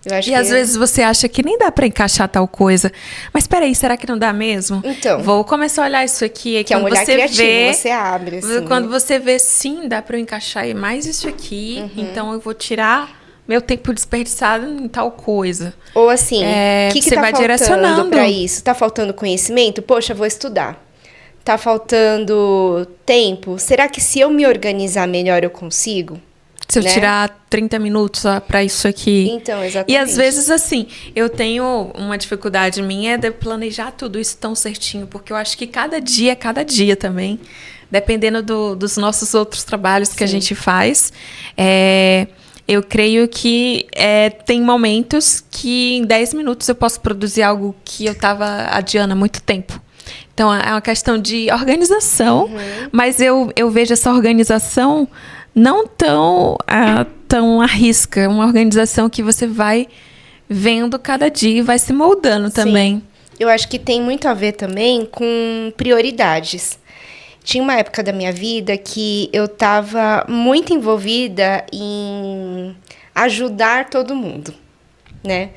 Eu acho às vezes você acha que nem dá para encaixar tal coisa, mas peraí, será que não dá mesmo? Então. Vou começar a olhar isso aqui. Que é um olhar criativo, você abre. Assim, quando você vê, sim, dá para eu encaixar mais isso aqui, então eu vou tirar meu tempo desperdiçado em tal coisa. Ou assim, o que você tá vai faltando direcionando para isso? Tá faltando conhecimento? Poxa, vou estudar. Tá faltando tempo? Será que se eu me organizar melhor eu consigo? Se eu tirar 30 minutos para isso aqui. Então, exatamente. E às vezes, assim, eu tenho uma dificuldade minha de planejar tudo isso tão certinho, porque eu acho que cada dia é cada dia também, dependendo dos nossos outros trabalhos que a gente faz. Eu creio que tem momentos que em 10 minutos eu posso produzir algo que eu estava adiando há muito tempo. Então, é uma questão de organização, mas eu vejo essa organização não tão à risca. Uma organização que você vai vendo cada dia e vai se moldando também. Eu acho que tem muito a ver também com prioridades. Tinha uma época da minha vida que eu estava muito envolvida em ajudar todo mundo, né?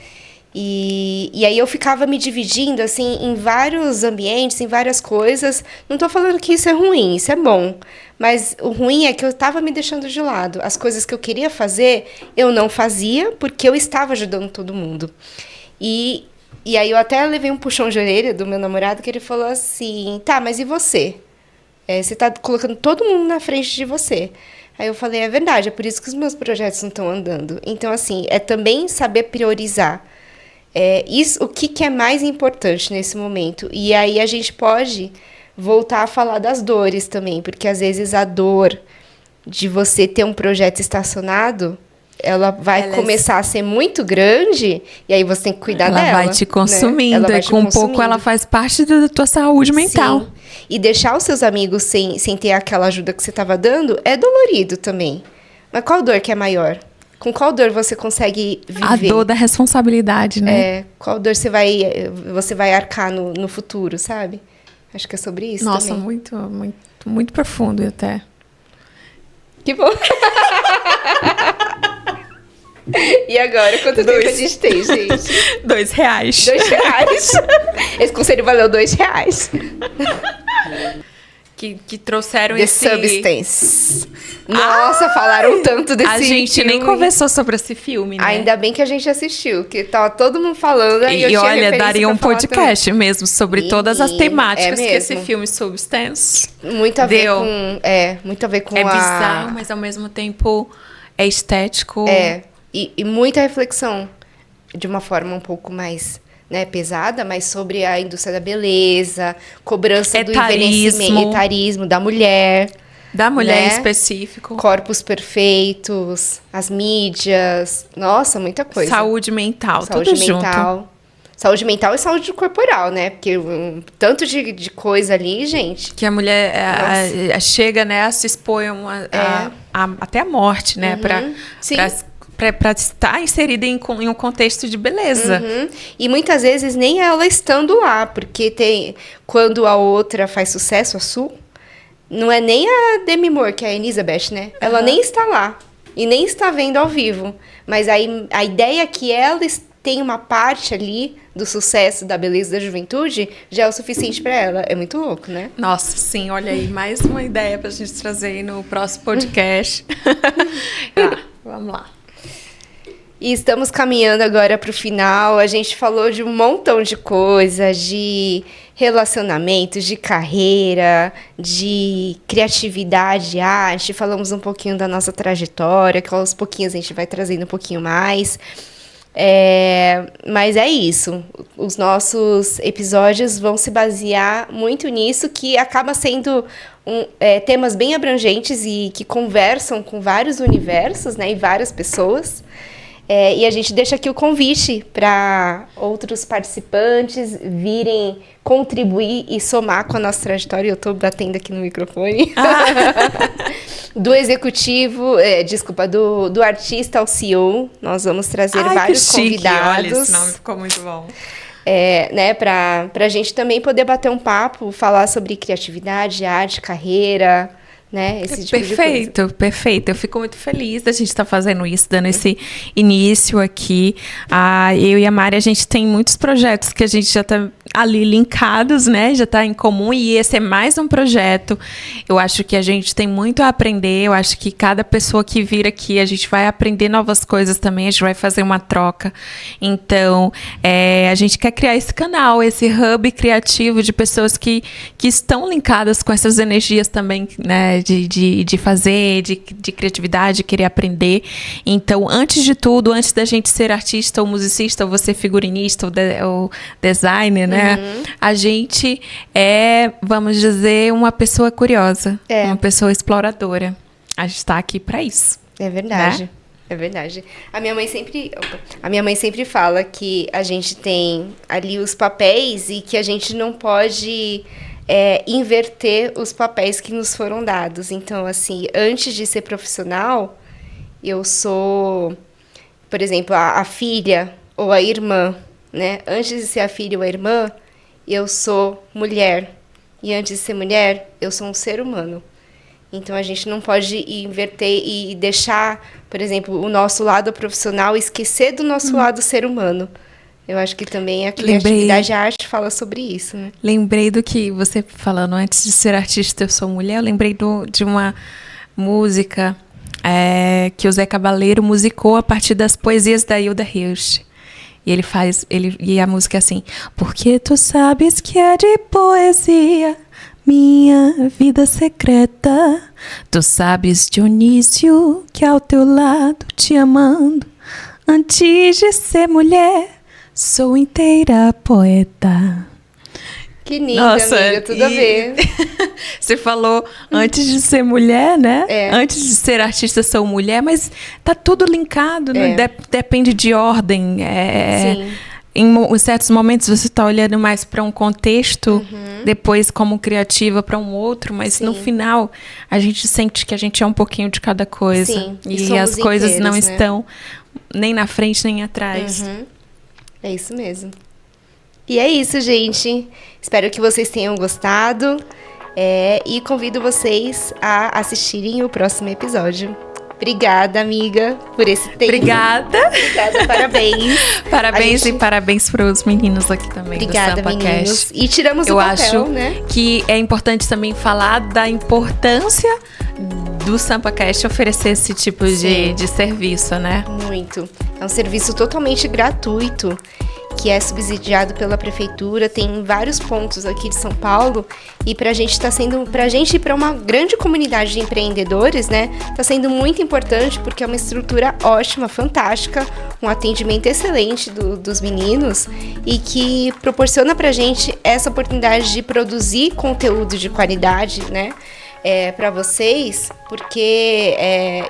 E aí eu ficava me dividindo, assim, em vários ambientes, em várias coisas. Não estou falando que isso é ruim, isso é bom. Mas o ruim é que eu estava me deixando de lado. As coisas que eu queria fazer, eu não fazia porque eu estava ajudando todo mundo. E aí eu até levei um puxão de orelha do meu namorado, que ele falou assim, tá, mas e você? Você está colocando todo mundo na frente de você. Aí eu falei, é verdade, é por isso que os meus projetos não estão andando. Então, assim, é também saber priorizar. O que é mais importante nesse momento. E aí a gente pode voltar a falar das dores também, porque às vezes a dor de você ter um projeto estacionado, ela vai começar a ser muito grande, e aí você tem que cuidar dela. Ela vai te consumindo, né? E com um pouco ela faz parte da tua saúde mental. Sim. E deixar os seus amigos sem ter aquela ajuda que você estava dando é dolorido também. Mas qual dor que é maior? Com qual dor você consegue viver? A dor da responsabilidade, né? Qual dor você vai arcar no futuro, sabe? Acho que é sobre isso. Nossa, também. muito, muito, muito profundo até. Que bom! E agora, quanto tempo a gente tem, gente? R$2. R$2. Esse conselho valeu R$2. Que trouxeram The esse... Substance. Nossa, falaram tanto desse filme. A gente nem conversou sobre esse filme, né? Ainda bem que a gente assistiu, que tava todo mundo falando. E olha, daria um podcast mesmo sobre todas as temáticas que esse filme Substance muito a ver com... muito a ver com É bizarro, mas ao mesmo tempo é estético. E muita reflexão, de uma forma um pouco mais... né, pesada, mas sobre a indústria da beleza, cobrança do envelhecimento, etarismo da mulher. Da mulher né? em específico. Corpos perfeitos, as mídias. Nossa, muita coisa. Saúde mental, saúde tudo mental. Junto. Saúde mental e saúde corporal, né? Porque tanto de coisa ali, gente. Que a mulher chega, né, a se expor até a morte, né? Para estar inserida em um contexto de beleza. Uhum. E muitas vezes nem ela estando lá, porque quando a outra faz sucesso, a Sue, não é nem a Demi Moore, que é a Elizabeth, né? Ela nem está lá e nem está vendo ao vivo. Mas aí a ideia é que ela tem uma parte ali do sucesso, da beleza, da juventude, já é o suficiente para ela. É muito louco, né? Nossa, sim. Olha aí, mais uma ideia para a gente trazer aí no próximo podcast. Vamos lá. E estamos caminhando agora para o final. A gente falou de um montão de coisas, de relacionamentos, de carreira, de criatividade, arte. Falamos um pouquinho da nossa trajetória, que aos pouquinhos a gente vai trazendo um pouquinho mais. Mas é isso. Os nossos episódios vão se basear muito nisso, que acaba sendo temas bem abrangentes e que conversam com vários universos, né, e várias pessoas. E a gente deixa aqui o convite para outros participantes virem contribuir e somar com a nossa trajetória. Eu estou batendo aqui no microfone. Do executivo, do artista ao CEO. Nós vamos trazer vários convidados. Olha, esse nome ficou muito bom. Né, para a gente também poder bater um papo, falar sobre criatividade, arte, carreira... né? Esse tipo de coisa. Perfeito. Eu fico muito feliz da gente estar fazendo isso, dando esse início aqui. Eu e a Mari, a gente tem muitos projetos que a gente já está ali linkados, né? Já está em comum, e esse é mais um projeto. Eu acho que a gente tem muito a aprender. Eu acho que cada pessoa que vir aqui, a gente vai aprender novas coisas também, a gente vai fazer uma troca. Então, a gente quer criar esse canal, esse hub criativo de pessoas que estão linkadas com essas energias também, né? De fazer, de criatividade, de querer aprender. Então, antes de tudo, antes da gente ser artista ou musicista, ou você figurinista ou designer, né? A gente vamos dizer, uma pessoa curiosa, uma pessoa exploradora. A gente está aqui para isso. É verdade. Né? É verdade. A minha mãe sempre fala que a gente tem ali os papéis e que a gente não pode... inverter os papéis que nos foram dados. Então, assim, antes de ser profissional, eu sou, por exemplo, a filha ou a irmã, né? Antes de ser a filha ou a irmã, eu sou mulher. E antes de ser mulher, eu sou um ser humano. Então, a gente não pode inverter e deixar, por exemplo, o nosso lado profissional esquecer do nosso lado ser humano. Eu acho que também a criatividade e a arte fala sobre isso, né? Lembrei do que você falando, antes de ser artista eu sou mulher, eu lembrei de uma música que o Zé Cabaleiro musicou a partir das poesias da Hilda Hilst. E a música é assim: porque tu sabes que é de poesia minha vida secreta. Tu sabes, Dionísio, que ao teu lado te amando, antes de ser mulher, sou inteira poeta. Que linda, amiga, tudo a ver. Você falou antes de ser mulher, né? Antes de ser artista, sou mulher, mas tá tudo linkado, né? Depende de ordem. Sim. Em certos momentos você está olhando mais para um contexto, depois como criativa para um outro, mas no final a gente sente que a gente é um pouquinho de cada coisa. Sim. E as coisas não né? estão nem na frente nem atrás. É isso mesmo. E é isso, gente. Espero que vocês tenham gostado. E convido vocês a assistirem o próximo episódio. Obrigada, amiga, por esse tempo. Obrigada, parabéns. Parabéns e parabéns para os meninos aqui também. Obrigada, do meninos. Sampacast. E tiramos o papel, acho né? Que é importante também falar da importância do Sampacast oferecer esse tipo de serviço, né? Muito. É um serviço totalmente gratuito, que é subsidiado pela prefeitura, tem vários pontos aqui de São Paulo, e pra gente e para uma grande comunidade de empreendedores, né, tá sendo muito importante, porque é uma estrutura ótima, fantástica, um atendimento excelente dos meninos, e que proporciona pra gente essa oportunidade de produzir conteúdo de qualidade, né, para vocês, porque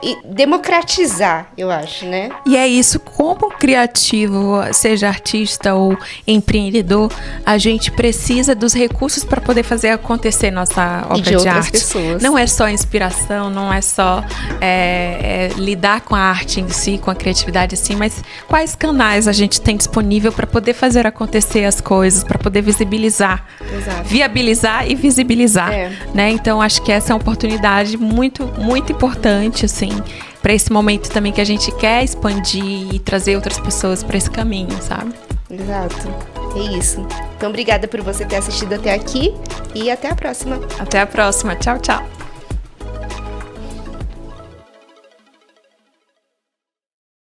e democratizar, eu acho, né? E é isso, como criativo, seja artista ou empreendedor, a gente precisa dos recursos para poder fazer acontecer nossa obra de arte. Pessoas. Não é só inspiração, não é só lidar com a arte em si, com a criatividade em si, mas quais canais a gente tem disponível para poder fazer acontecer as coisas, para poder visibilizar, viabilizar e visibilizar, né? Então, acho que essa é uma oportunidade muito, muito importante, assim, para esse momento também que a gente quer expandir e trazer outras pessoas para esse caminho, sabe? Exato. É isso. Então, obrigada por você ter assistido até aqui e até a próxima. Até a próxima. Tchau, tchau.